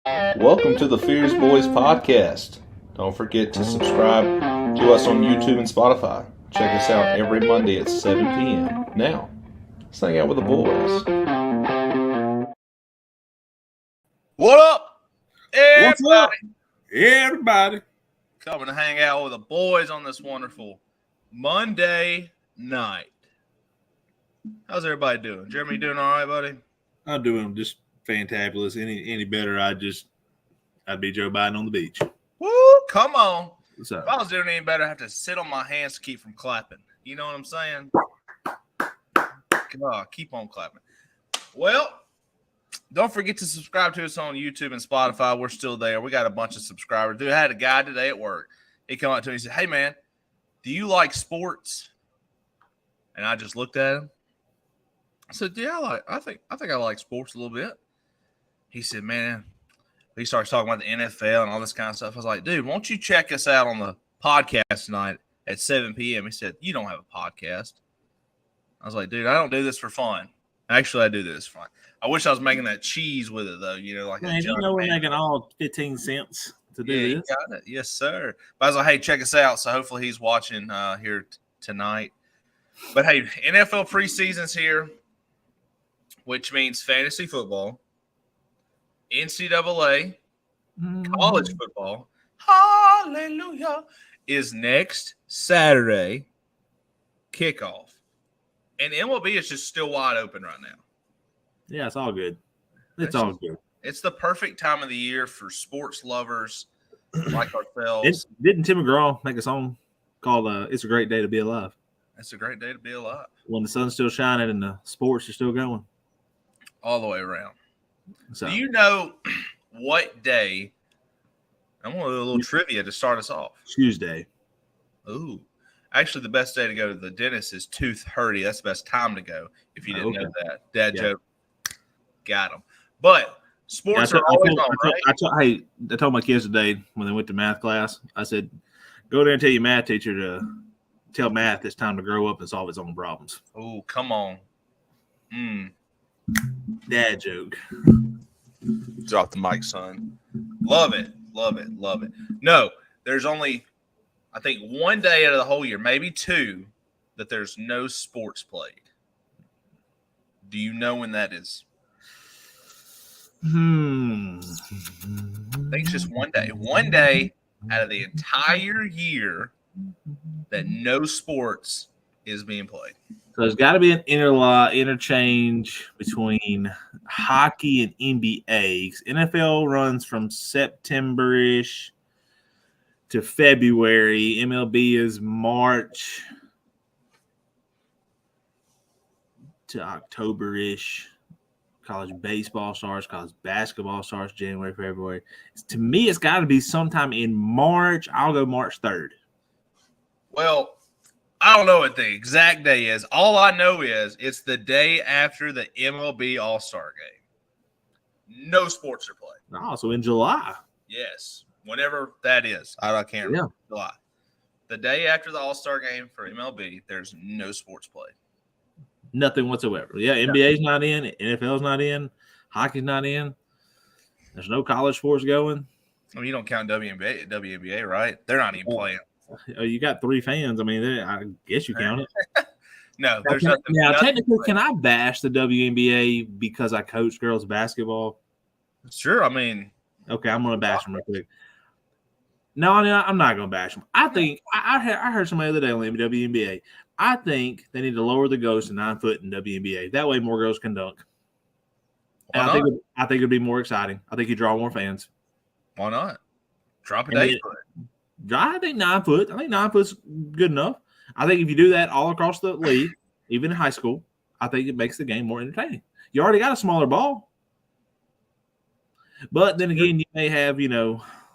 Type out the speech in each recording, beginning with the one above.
Welcome to the Fierce Boys podcast. Don't forget to subscribe to us on YouTube and Spotify. Check us out every Monday at 7 p.m. Now, let's hang out with the boys. What up, everybody? What's up, everybody? Coming to hang out with the boys on this wonderful Monday night. How's everybody doing? Jeremy, doing all right, buddy? I'm doing just fantabulous. Any better, I'd be Joe Biden on the beach. Woo! Come on. So, If I was doing any better, I'd have to sit on my hands to keep from clapping. You know what I'm saying? God, keep on clapping. Well, don't forget to subscribe to us on YouTube and Spotify. We're still there. We got a bunch of subscribers. Dude, I had a guy today at work. He came up to me and said, "Hey, man, do you like sports?" And I just looked at him. I said, "Yeah, I think I like sports a little bit." He said, "Man," he starts talking about the NFL and all this kind of stuff. I was like, "Dude, won't you check us out on the podcast tonight at 7 p.m.?" He said, "You don't have a podcast." I was like, "Dude, I don't do this for fun. Actually, I do this for fun. I wish I was making that cheese with it, though. You know, like man, you know we're making all 15 cents to do yeah, this. you got it. Yes, sir." But I was like, "Hey, check us out." So hopefully he's watching here tonight. But hey, NFL preseason's here, which means fantasy football, NCAA, college football, hallelujah, is next Saturday kickoff. And MLB is just still wide open right now. Yeah, it's all good. It's all good. It's the perfect time of the year for sports lovers like ourselves. Didn't Tim McGraw make a song called "It's a Great Day to Be Alive"? It's a great day to be alive. When the sun's still shining and the sports are still going. All the way around. So, Do you know what day? I'm going to do a little trivia to start us off. Tuesday. Ooh. Actually, the best day to go to the dentist is 2:30. That's the best time to go if you didn't know that. Dad joke. Got him. But sports are always on, right? I told my kids today when they went to math class, I said, go there and tell your math teacher to tell math it's time to grow up and solve its own problems. Oh, come on. Dad joke. Drop the mic, son. Love it. Love it. Love it. No, there's only, I think, one day out of the whole year, maybe two, that there's no sports played. Do you know when that is? I think it's just one day. One day out of the entire year that no sports is being played. So there's got to be an interchange between hockey and NBA. NFL runs from September-ish to February. MLB is March to October-ish. College baseball starts, college basketball starts January, February. To me, it's got to be sometime in March. I'll go March 3rd. Well, I don't know what the exact day is. All I know is it's the day after the MLB All-Star game. No sports are played. Oh, so in July. Yes, whenever that is. I can't remember. Yeah. July. The day after the All-Star game for MLB, there's no sports played. Nothing whatsoever. Yeah, NBA's not in. NFL's not in. Hockey's not in. There's no college sports going. I mean, you don't count WNBA, right? They're not even playing. You got 3 fans. I mean, I guess you count it. No, there's nothing. Now, technically, can I bash the WNBA because I coach girls basketball? Sure. I mean, okay, I'm going to bash them real quick. No, I'm not going to bash them. I think I heard somebody the other day on the WNBA. I think they need to lower the goals to 9 foot in WNBA. That way, more girls can dunk. And I think it'd be more exciting. I think you draw more fans. Why not? Drop it 8 foot. I think 9 foot. I think 9 foot's good enough. I think if you do that all across the league, even in high school, I think it makes the game more entertaining. You already got a smaller ball. But then again, you may have,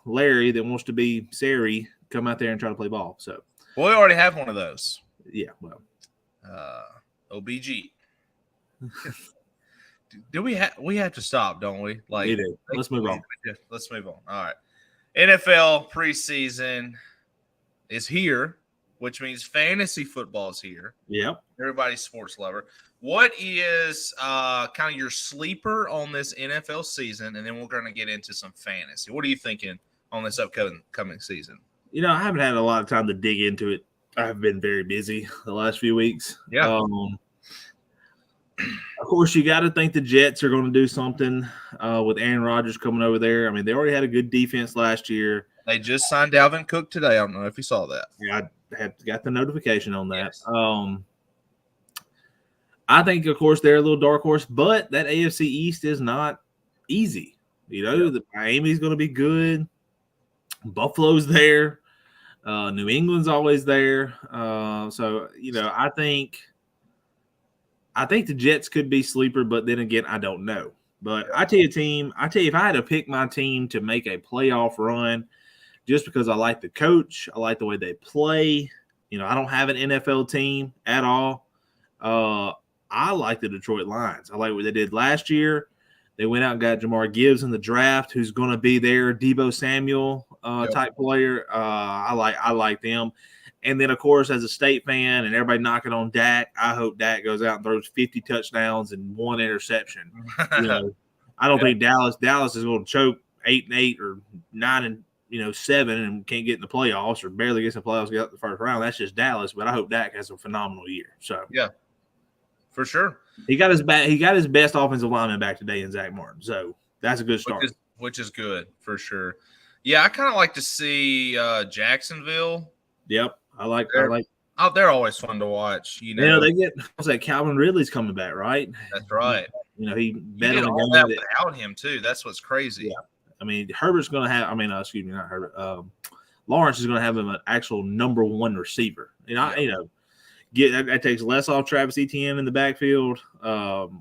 Larry that wants to be Sari come out there and try to play ball. So, well, we already have one of those. Yeah, well, OBG. Do we have to stop, don't we? Like, let's move on. Let's move on. All right. NFL preseason is here, which means fantasy football is here. Yep. Everybody's sports lover. What is kind of your sleeper on this NFL season? And then we're going to get into some fantasy. What are you thinking on this upcoming season? I haven't had a lot of time to dig into it. I've been very busy the last few weeks. Yeah. Of course, you got to think the Jets are going to do something with Aaron Rodgers coming over there. I mean, they already had a good defense last year. They just signed Dalvin Cook today. I don't know if you saw that. Yeah, I had got the notification on that. Yes. I think, of course, they're a little dark horse, but that AFC East is not easy. The Miami's going to be good. Buffalo's there. New England's always there. So I think the Jets could be sleeper, but then again, I don't know. But I tell you, if I had to pick my team to make a playoff run, just because I like the coach, I like the way they play. I don't have an NFL team at all. I like the Detroit Lions. I like what they did last year. They went out and got Jamar Gibbs in the draft, who's going to be their Deebo Samuel type player. I like them. And then, of course, as a State fan and everybody knocking on Dak, I hope Dak goes out and throws 50 touchdowns and 1 interception. I don't think Dallas is going to choke 8-8 or 9-7 and can't get in the playoffs or barely gets in the playoffs, get out the first round. That's just Dallas. But I hope Dak has a phenomenal year. So yeah. For sure. He got his best offensive lineman back today in Zach Martin. So that's a good start. Which is good for sure. Yeah, I kind of like to see Jacksonville. Yep. They're always fun to watch. They get Calvin Ridley's coming back, right? That's right. He bet on all that without him too. That's what's crazy. Yeah. I mean, Herbert's going to have. Not Herbert. Lawrence is going to have him an actual number 1 receiver. That takes less off Travis Etienne in the backfield,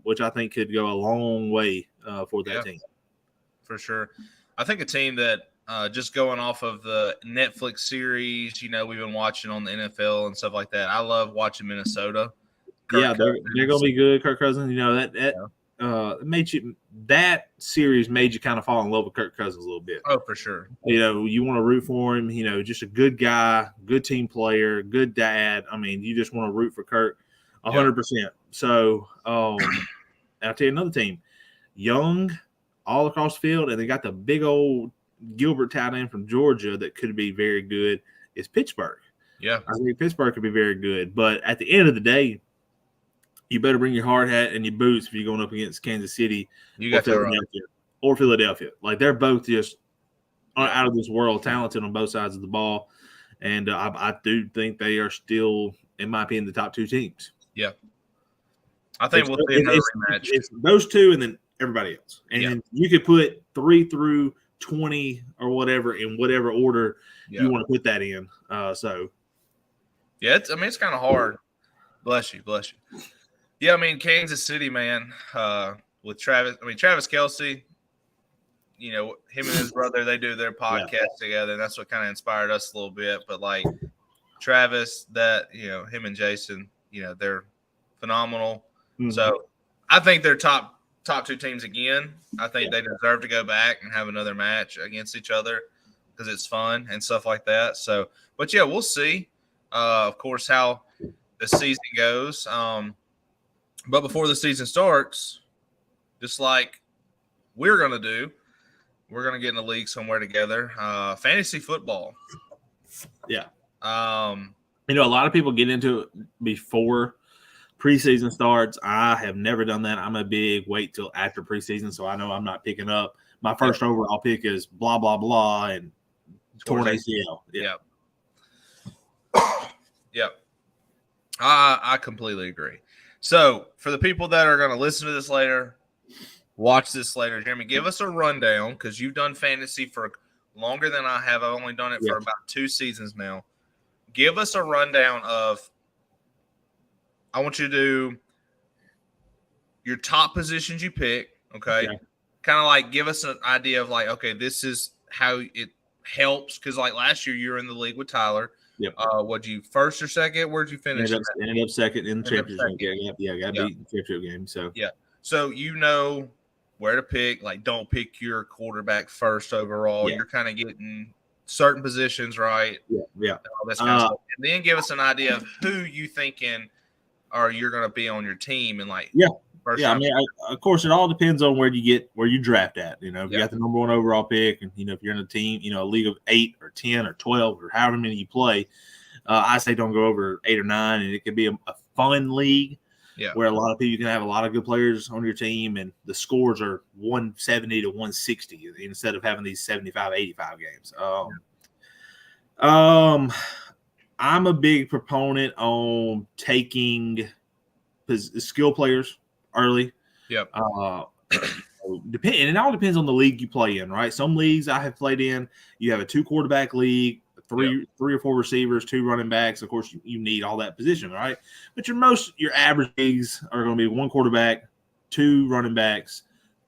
which I think could go a long way for that team. For sure. I think a team that just going off of the Netflix series, we've been watching on the NFL and stuff like that. I love watching Minnesota. They're going to be good. Kirk Cousins, that series made you kind of fall in love with Kirk Cousins a little bit. Oh, for sure. You want to root for him. Just a good guy, good team player, good dad. I mean, you just want to root for Kirk 100%. So, I'll tell you another team, young, all across the field, and they got the big old Gilbert tight end from Georgia that could be very good. Is Pittsburgh. Yeah, I think Pittsburgh could be very good, but at the end of the day, you better bring your hard hat and your boots if you're going up against Kansas City or Philadelphia. Like, they're both just out of this world talented on both sides of the ball. And I do think they are still, in my opinion, the top 2 teams. Yeah. I think we'll see another rematch. It's those 2 and then everybody else. And then you could put 3 through 20 or whatever in whatever order you want to put that in. Yeah, it's kind of hard. Bless you. Yeah, Kansas City, man, with Travis Kelce, him and his brother, they do their podcast together, and that's what kind of inspired us a little bit. But, Travis, him and Jason, they're phenomenal. Mm-hmm. So I think they're top 2 teams again. I think they deserve to go back and have another match against each other because it's fun and stuff like that. So, but, we'll see, of course, how the season goes. But before the season starts, just like we're going to do, we're going to get in a league somewhere together. Fantasy football. Yeah. A lot of people get into it before preseason starts. I have never done that. I'm a big wait till after preseason, so I know I'm not picking up. My first overall pick is blah, blah, blah, and torn ACL. Yeah. Yep. I completely agree. So, for the people that are going to listen to this later, watch this later, Jeremy, give us a rundown because you've done fantasy for longer than I have. I've only done it for about 2 seasons now. Give us a rundown of – I want you to do your top positions you pick, okay? Kind of like give us an idea of okay, this is how it helps because last year you were in the league with Tyler. Yep. Would you first or second? Where'd you finish? Ended up second in the championship game. Yeah, got beat in the championship game. So so where to pick. Don't pick your quarterback first overall. You're kind of getting certain positions right. Yeah. All this kind of stuff. And then give us an idea of who you thinking or you're going to be on your team in like Yeah. first Yeah, I round. mean, of course, it all depends on where you draft at. You know, if you got the number 1 overall pick, and if you're in a team, a league of 8 or 10 or 12 or however many you play, I say don't go over 8 or 9, and it could be a fun league where a lot of people, you can have a lot of good players on your team, and the scores are 170 to 160 instead of having these 75, 85 games. I'm a big proponent on taking skill players early. Yep. And it all depends on the league you play in, right? Some leagues I have played in, you have a 2 quarterback league, three or 4 receivers, 2 running backs. Of course, you need all that position, right? But your average leagues are going to be 1 quarterback, 2 running backs,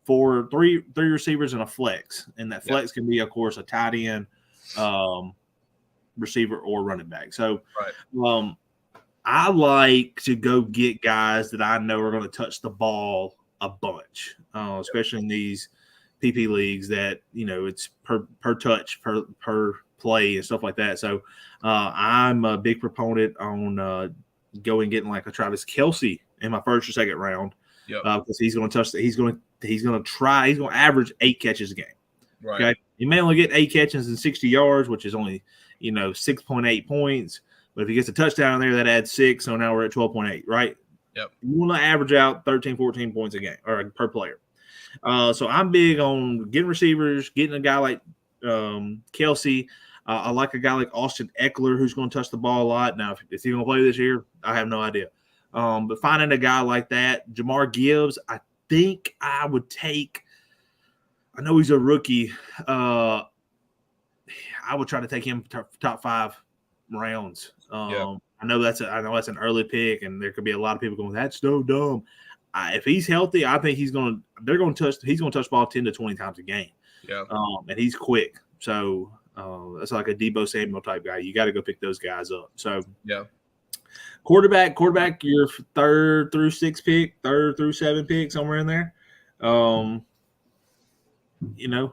3 receivers, and a flex. And that flex can be, of course, a tight end, receiver, or running back. So, I like to go get guys that I know are going to touch the ball a bunch, especially in these PP leagues that, it's per touch, per play and stuff like that. So I'm a big proponent on going getting like a Travis Kelce in my first or second round, because he's going to touch. He's going to average 8 catches a game. Right. Okay, he may only get 8 catches and 60 yards, which is only 6.8 points. But if he gets a touchdown in there, that adds 6. So now we're at 12.8, right? Yep. You want to average out 13, 14 points a game or per player. So I'm big on getting receivers, getting a guy like Kelce. I like a guy like Austin Eckler, who's going to touch the ball a lot. Now, if he's going to play this year, I have no idea. But finding a guy like that, Jamar Gibbs, I think I would take. I know he's a rookie. I would try to take him top 5 rounds. I know that's an early pick, and there could be a lot of people going, "That's so dumb." If he's healthy, I think he's going to touch the ball 10 to 20 times a game. Yeah. And he's quick. So that's like a Deebo Samuel type guy. You got to go pick those guys up. So quarterback, your 3rd through 6th pick, 3rd through 7th pick, somewhere in there.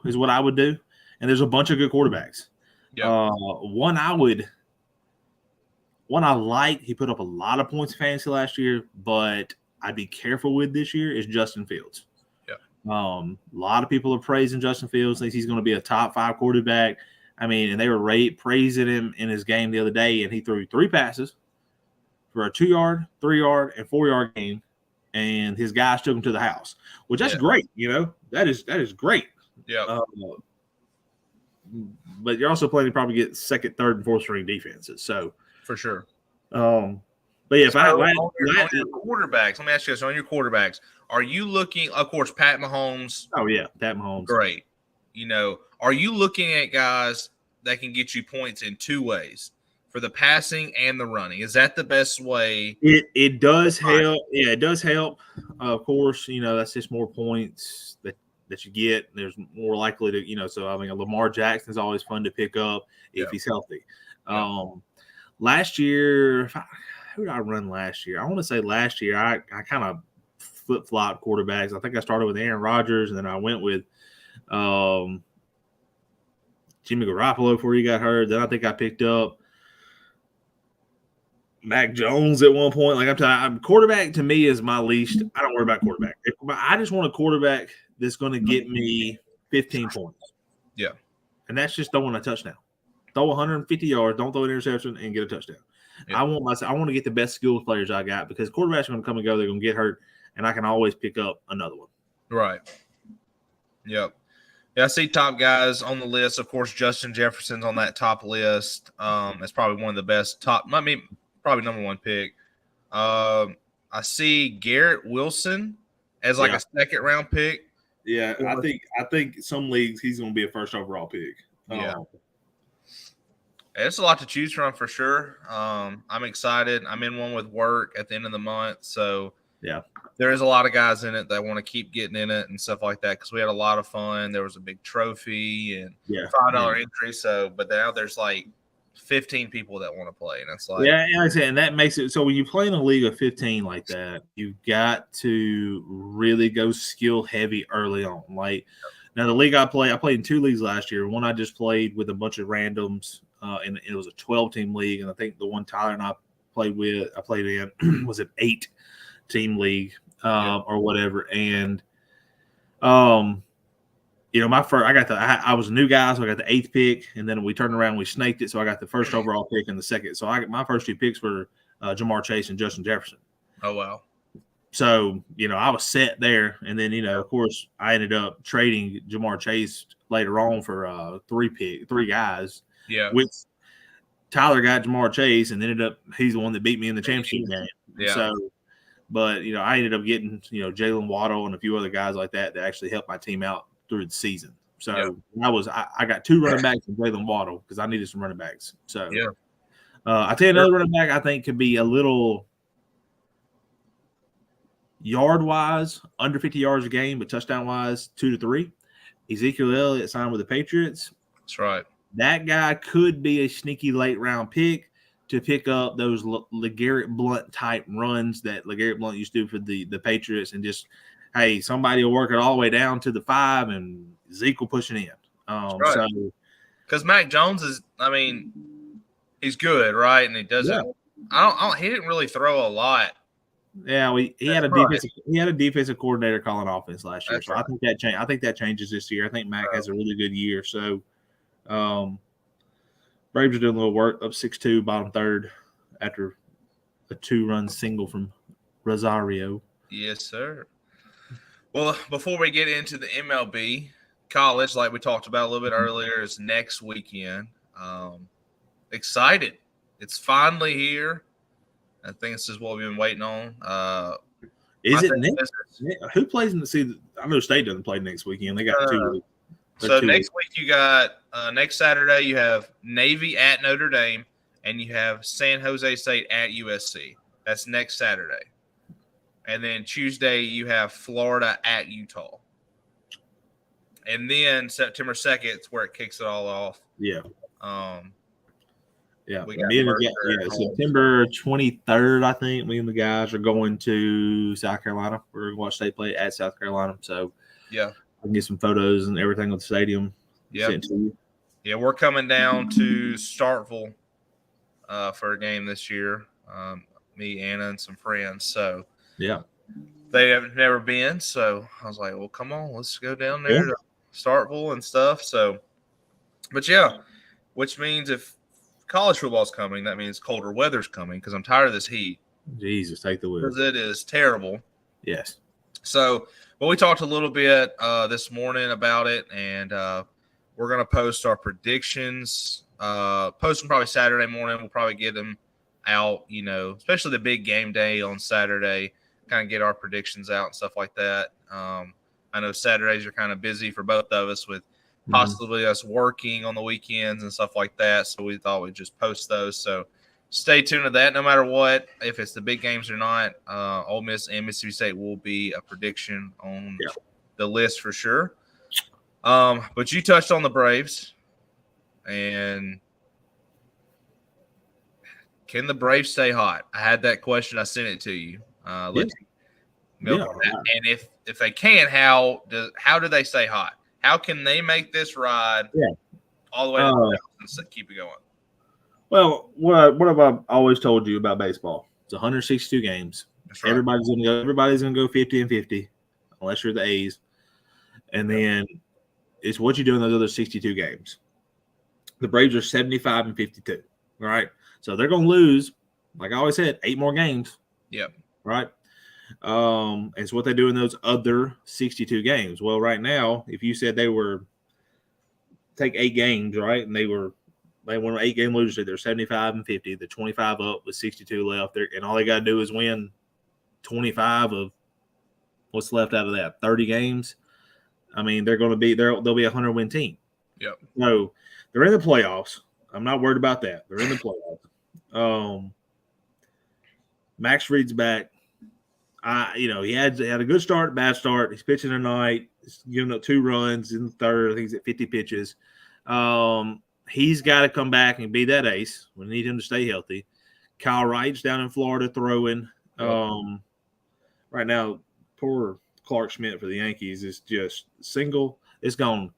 Is what I would do. And there's a bunch of good quarterbacks. Yeah. One I like, he put up a lot of points in fantasy last year, but I'd be careful with this year, is Justin Fields. Yeah. A lot of people are praising Justin Fields, thinks he's going to be a top 5 quarterback. I mean, and they were praising him in his game the other day, and he threw 3 passes for a 2-yard, 3-yard, and 4-yard gain, and his guys took him to the house, which that's great. That is great. Yeah. But you're also playing to probably get 2nd, 3rd, and 4th string defenses. So for sure. But yeah, on your quarterbacks, let me ask you this: on your quarterbacks, are you looking? Of course, Pat Mahomes. Oh yeah, Pat Mahomes. Great. Are you looking at guys that can get you points in 2 ways, for the passing and the running? Is that the best way? It does help. Yeah, it does help. Of course, that's just more points that you get. There's more likely to, so I mean, Lamar Jackson is always fun to pick up if he's healthy. Last year, who did I run last year? I want to say last year I kind of flip-flopped quarterbacks. I think I started with Aaron Rodgers, and then I went with Jimmy Garoppolo before he got hurt. Then I think I picked up Mac Jones at one point. Like I'm telling you, quarterback to me is my least. I don't worry about quarterback. I just want a quarterback that's going to get me 15 points. Yeah. And that's just throwing a touchdown. Throw 150 yards, don't throw an interception, and get a touchdown. Yeah. I want to get the best skills players I got, because quarterbacks are going to come and go. They're going to get hurt, and I can always pick up another one. Right. Yep. Yeah, I see top guys on the list. Of course, Justin Jefferson's on that top list. That's probably one of the best probably number 1 pick. I see Garrett Wilson as like a 2nd round pick. Yeah, I think some leagues he's going to be a 1st overall pick. Yeah. It's a lot to choose from for sure. I'm excited. I'm in one with work at the end of the month. So yeah, there is a lot of guys in it that want to keep getting in it and stuff like that, because we had a lot of fun. There was a big trophy and $5 entry. So, but now there's like 15 people that want to play, and it's like, yeah, like I said, and that makes it so when you play in a league of 15 like that, you've got to really go skill heavy early on. Like now, the league I played in 2 leagues last year. One I just played with a bunch of randoms, and it was a 12-team league, and I think the one Tyler and I played with. I played in was it 8-team league or whatever, and my first I was a new guy, so I got the 8th pick, and then we turned around and we snaked it, so I got the first overall pick and the second. So my first 2 picks were Jamar Chase and Justin Jefferson. Oh wow. So, I was set there. And then, of course, I ended up trading Jamar Chase later on for 3 guys. Yeah. Which Tyler got Jamar Chase and ended up he's the one that beat me in the championship game. Yeah. So, but, I ended up getting, Jalen Waddle and a few other guys like that actually helped my team out through the season. So I got 2 running backs and Jalen Waddle because I needed some running backs. So, I tell you another running back I think could be a little – yard-wise, under 50 yards a game, but touchdown-wise, 2 to 3. Ezekiel Elliott signed with the Patriots. That's right. That guy could be a sneaky late-round pick to pick up those LeGarrette Blount-type runs that LeGarrette Blount used to do for the Patriots and just, hey, somebody will work it all the way down to the 5 and Zeke will push it in. Right. Because Mac Jones he's good, right? And he doesn't he didn't really throw a lot. Yeah, he had a defensive coordinator calling offense last year. So I think that changes this year. I think Mac has a really good year. So Braves are doing a little work up 6-2, bottom third after a 2-run single from Rosario. Yes, sir. Well, before we get into the MLB, college, like we talked about a little bit earlier, is next weekend. Excited. It's finally here. I think this is what we've been waiting on. Is it next? Who plays in the season? I know State doesn't play next weekend. They got 2 weeks. So next week you got next Saturday you have Navy at Notre Dame and you have San Jose State at USC. That's next Saturday. And then Tuesday you have Florida at Utah. And then September 2nd is where it kicks it all off. Yeah. Yeah, September 23rd, I think. Me and the guys are going to South Carolina. We're going to watch State play at South Carolina. So, I can get some photos and everything of the stadium. Yeah, we're coming down to Starkville for a game this year. Me, Anna, and some friends. So, they have never been. So, I was like, well, come on, let's go down there to Starkville and stuff. So, but which means if college football's coming, that means colder weather's coming because I'm tired of this heat. Jesus, take the wheel. Because it is terrible. Yes. So, we talked a little bit this morning about it, and we're going to post our predictions. Post them probably Saturday morning. We'll probably get them out, especially the big game day on Saturday, kind of get our predictions out and stuff like that. I know Saturdays are kind of busy for both of us with possibly us working on the weekends and stuff like that. So we thought we'd just post those. So stay tuned to that. No matter what, if it's the big games or not, Ole Miss and Mississippi State will be a prediction on the list for sure. But you touched on the Braves. And can the Braves stay hot? I had that question. I sent it to you. And if they can, how do they stay hot? How can they make this ride all the way to the playoffs and keep it going? Well, what have I always told you about baseball? It's 162 games. That's right. Everybody's gonna go 50-50, unless you're the A's. And then it's what you do in those other 62 games. The Braves are 75-52. Right? So they're gonna lose, like I always said, 8 more games. Yep. Right? It's what they do in those other 62 games. Well, right now, if you said they were take 8 games, right, and they won an 8-game losing streak, they're 75-50. They're 25 up with 62 left. And all they got to do is win 25 of what's left out of that 30 games. I mean, they'll be a 100-win team. Yep. So they're in the playoffs. I'm not worried about that. They're in the playoffs. Max Fried's back. He had a good start, bad start. He's pitching tonight. He's giving up 2 runs in the third. I think he's at 50 pitches. He's got to come back and be that ace. We need him to stay healthy. Kyle Wright's down in Florida throwing. Right now, poor Clark Schmidt for the Yankees is just single. It's gone.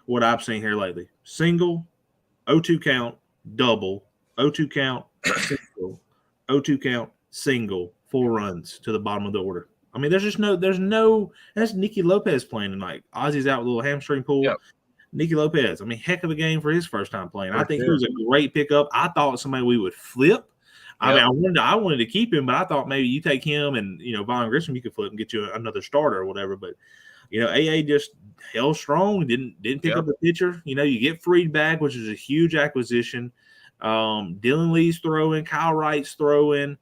What I've seen here lately: single, 0-2 count, double, 0-2 count, single. 0-2 count, single, 4 runs to the bottom of the order. I mean, there's no. That's Nicky Lopez playing tonight. Ozzy's out with a little hamstring pull. Yep. Nicky Lopez. I mean, heck of a game for his first time playing. I think sure. he was a great pickup. I thought somebody we would flip. I Yep. mean, I wanted to keep him, but I thought maybe you take him and Vaughn Grissom, you could flip and get you another starter or whatever. But AA just held strong. Didn't pick up the pitcher. You get Freed back, which is a huge acquisition. Dylan Lee's throwing. Kyle Wright's throwing.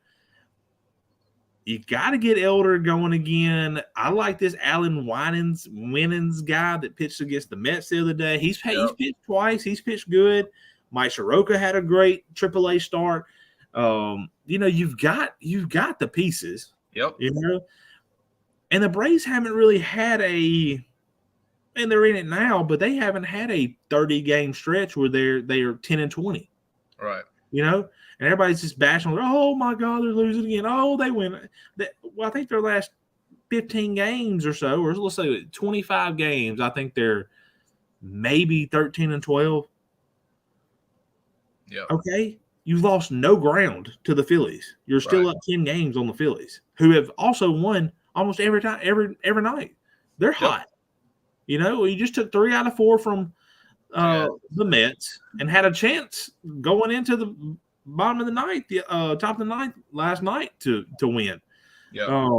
You got to get Elder going again. I like this Alan Winans guy that pitched against the Mets the other day. He's pitched twice. He's pitched good. Mike Soroka had a great AAA start. You've got the pieces. Yep. And the Braves haven't really had and they're in it now, but they haven't had a 30-game stretch where they are 10-20. Right. And everybody's just bashing. Oh my God, they're losing again. Oh, they win. Well, I think their last 15 games or so, or let's say 25 games, I think they're maybe 13-12. Yeah. Okay. You've lost no ground to the Phillies. You're still up 10 games on the Phillies, who have also won almost every time, every night. They're hot. You just took 3 out of 4 from the Mets and had a chance going into the bottom of the ninth, top of the ninth last night to win. Yeah.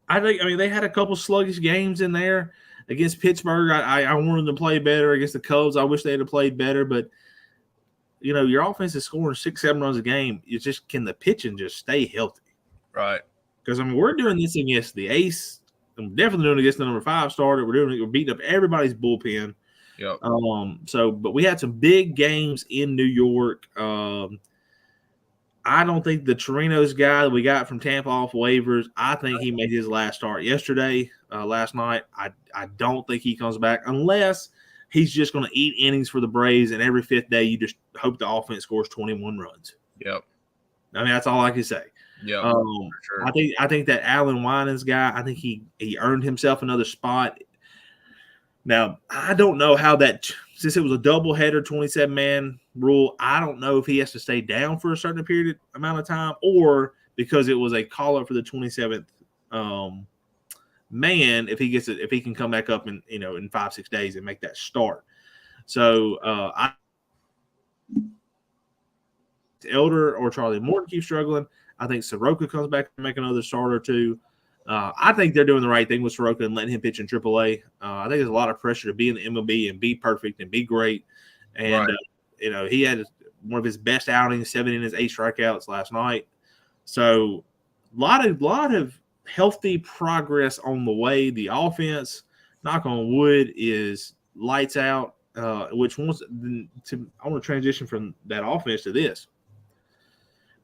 I mean, they had a couple sluggish games in there against Pittsburgh. I wanted them to play better against the Cubs. I wish they had played better, but your offense is scoring 6-7 runs a game. It's just, can the pitching just stay healthy? Right. Because we're doing this against the ace. I'm definitely doing it against the number 5 starter. We're beating up everybody's bullpen. Yep. But we had some big games in New York. I don't think the Torino's guy that we got from Tampa off waivers, I think he made his last start last night. I don't think he comes back unless he's just going to eat innings for the Braves, and every 5th day you just hope the offense scores 21 runs. Yep. I mean, that's all I can say. Yeah, for sure. I think that Alan Winans guy, I think he earned himself another spot. Now, I don't know how since it was a doubleheader 27-man rule, I don't know if he has to stay down for a certain amount of time, or because it was a call-up for the 27th man, if he can come back up in 5-6 days and make that start. So Elder or Charlie Morton keep struggling. I think Soroka comes back and make another start or two. I think they're doing the right thing with Soroka and letting him pitch in AAA. I think there's a lot of pressure to be in the MLB and be perfect and be great. And he had one of his best outings, 7 innings, 8 strikeouts last night. So a lot of healthy progress on the way. The offense, knock on wood, is lights out. I want to transition from that offense to this.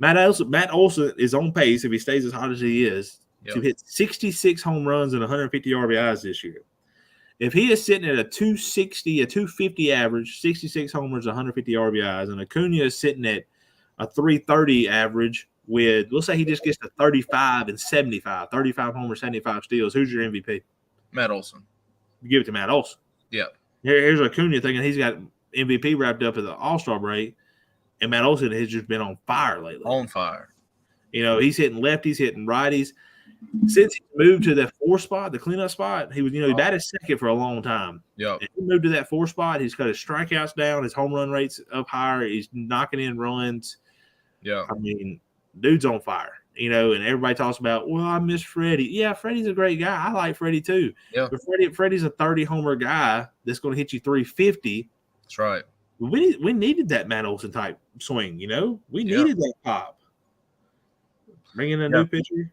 Matt Olson is on pace, if he stays as hot as he is, to hit 66 home runs and 150 RBIs this year. If he is sitting at a 260, a 250 average, 66 homers, 150 RBIs, and Acuna is sitting at a 330 average with, let's say he just gets to 35 and 75, 35 homers, 75 steals, who's your MVP? Matt Olson. You give it to Matt Olson. Yeah. Here's Acuna thinking he's got MVP wrapped up at the All-Star break, and Matt Olson has just been on fire lately. On fire. He's hitting lefties, hitting righties. Since he moved to that 4 spot, the cleanup spot, he was, he batted second for a long time. Yeah. He moved to that 4 spot. He's cut his strikeouts down. His home run rates up higher. He's knocking in runs. Yeah. I mean, dude's on fire. And everybody talks about, well, I miss Freddie. Yeah, Freddie's a great guy. I like Freddie too. Yeah. But Freddie's a 30-homer guy that's going to hit you 350. That's right. We needed that Matt Olson type swing, We needed that pop. Bring in a new pitcher.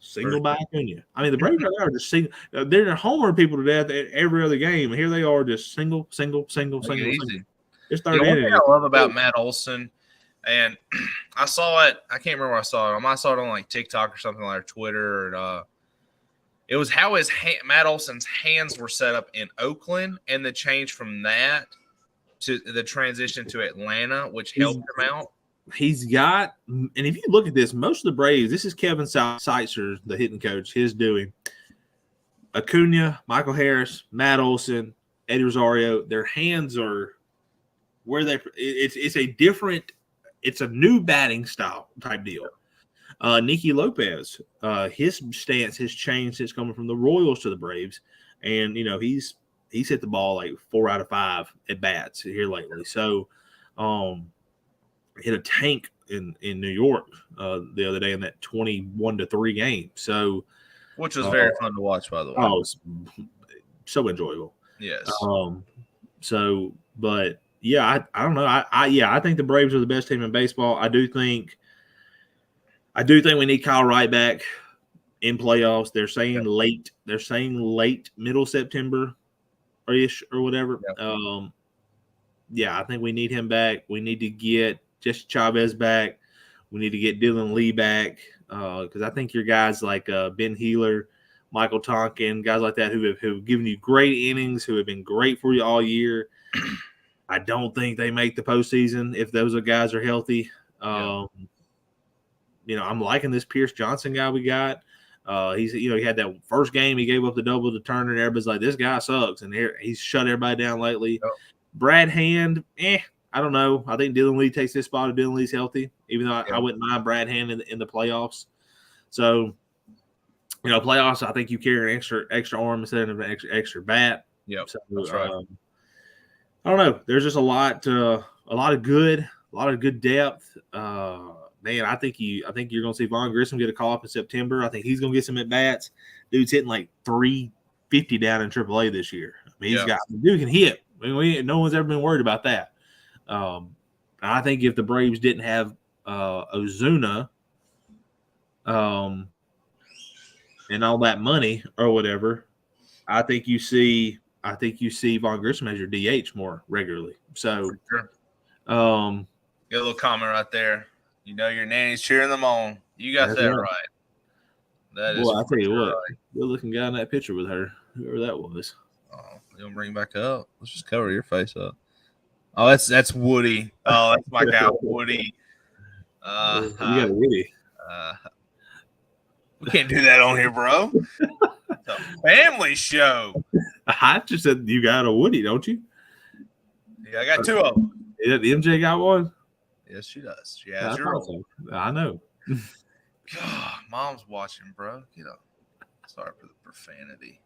Single by Acuna. I mean, the Braves are just single. They're homering people to death at every other game. And here they are just single. It's third inning. What I love about Matt Olson, and I saw it. I can't remember where I saw it. I saw it on like TikTok or something like Twitter. And, it was how Matt Olson's hands were set up in Oakland, and the change from that to the transition to Atlanta, which helped him out. He's got, and if you look at this, most of the Braves, this is Kevin Seitzer, the hitting coach, his doing. Acuna, Michael Harris, Matt Olson, Eddie Rosario, their hands are where it's a different it's a new batting style type deal. Nicky Lopez, his stance has changed since coming from the Royals to the Braves, and he's hit the ball like 4 out of 5 at bats here lately. So, hit a tank in New York the other day in that 21-3 game. So, which was very fun to watch, by the way. Oh, it's so enjoyable. Yes. So, but yeah, I don't know. I think the Braves are the best team in baseball. I do think we need Kyle Wright back in playoffs. They're saying late. They're saying late, middle September, or whatever. I think we need him back. We need to get Jesse Chavez back. We need to get Dylan Lee back because I think your guys like Ben Heeler, Michael Tonkin, guys like that who have given you great innings, who have been great for you all year. I don't think they make the postseason if those guys are healthy. I'm liking this Pierce Johnson guy we got. He had that first game, he gave up the double to Turner, and everybody's like, this guy sucks, and he's shut everybody down lately. Brad Hand, I don't know. I think Dylan Lee takes this spot if Dylan Lee's healthy, even though I wouldn't mind Brad Hand in the playoffs. So, playoffs, I think you carry an extra arm instead of an extra bat. Yeah, so, that's right. I don't know. There's just a lot of good depth. Man, I think you're going to see Vaughn Grissom get a call up in September. I think he's going to get some at bats. Dude's hitting like 350 down in AAA this year. I mean, dude can hit. I mean, no one's ever been worried about that. I think if the Braves didn't have Ozuna, and all that money or whatever, I think you see Vaughn Grissom as your DH more regularly. So, get a little comment right there. Your nanny's cheering them on. You got that right. That is. Well, I'll tell you what. Good looking guy in that picture with her, whoever that was. Oh, you don't bring it back up. Let's just cover your face up. Oh, that's Woody. Oh, that's my guy, Woody. You got a Woody. We can't do that on here, bro. It's a family show. I just said you got a Woody, don't you? Yeah, I got 2 of them. The MJ got one? Yes, she does. She has your own. I know. God, Mom's watching, bro. Sorry for the profanity.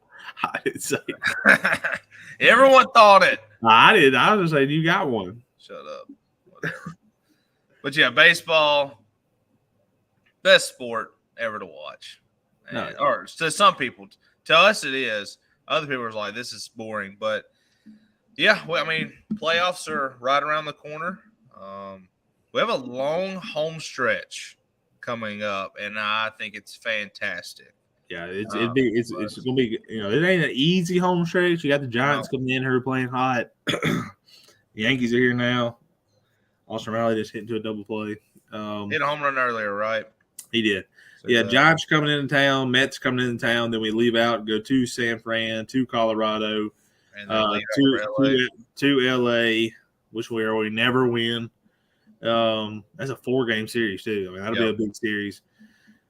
I didn't say Everyone thought it. I did. I was just saying you got one. Shut up. Whatever. But yeah, baseball, best sport ever to watch. Or to some people. To us it is. Other people are like, this is boring. But yeah, playoffs are right around the corner. We have a long home stretch coming up, and I think it's fantastic. Yeah, it's gonna be it ain't an easy home stretch. You got the Giants coming in who are playing hot. The Yankees are here now. Austin Riley just hit into a double play. Hit a home run earlier, right? He did. So Giants coming into town, Mets coming into town. Then we leave out and go to San Fran, to Colorado, to LA, which we never win. That's a 4-game series too. I mean, that'll be a big series.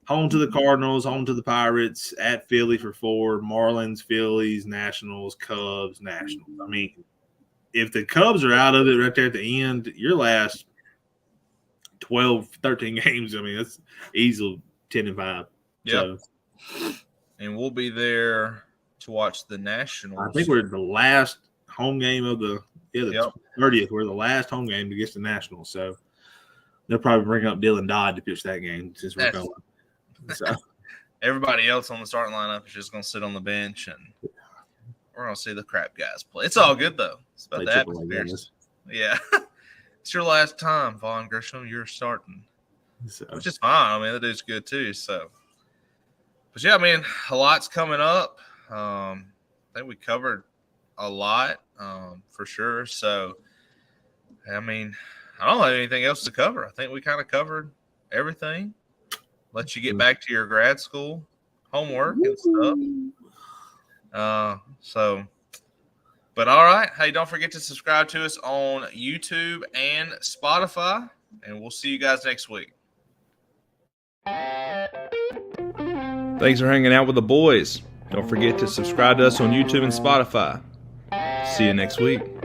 Home to the Cardinals, home to the Pirates, at Philly for 4, Marlins, Phillies, Nationals, Cubs, Nationals. I mean, if the Cubs are out of it right there at the end, your last 12, 13 games, I mean, that's easily 10-5. Yeah. So, and we'll be there to watch the Nationals. I think we're the last home game of the 30th. We're the last home game against the Nationals. So they'll probably bring up Dylan Dodd to pitch that game since we're going. So everybody else on the starting lineup is just going to sit on the bench, and we're going to see the crap guys play. It's all good, though. It's about the atmosphere. Yeah. It's your last time, Vaughn Grissom. You're starting, which is fine. I mean, that dude's good, too. So, but, yeah, I mean, a lot's coming up. I think we covered a lot for sure. So, I mean, I don't have anything else to cover. I think we kind of covered everything. Let you get back to your grad school homework and stuff. But all right. Hey, don't forget to subscribe to us on YouTube and Spotify, and we'll see you guys next week. Thanks for hanging out with the boys. Don't forget to subscribe to us on YouTube and Spotify. See you next week.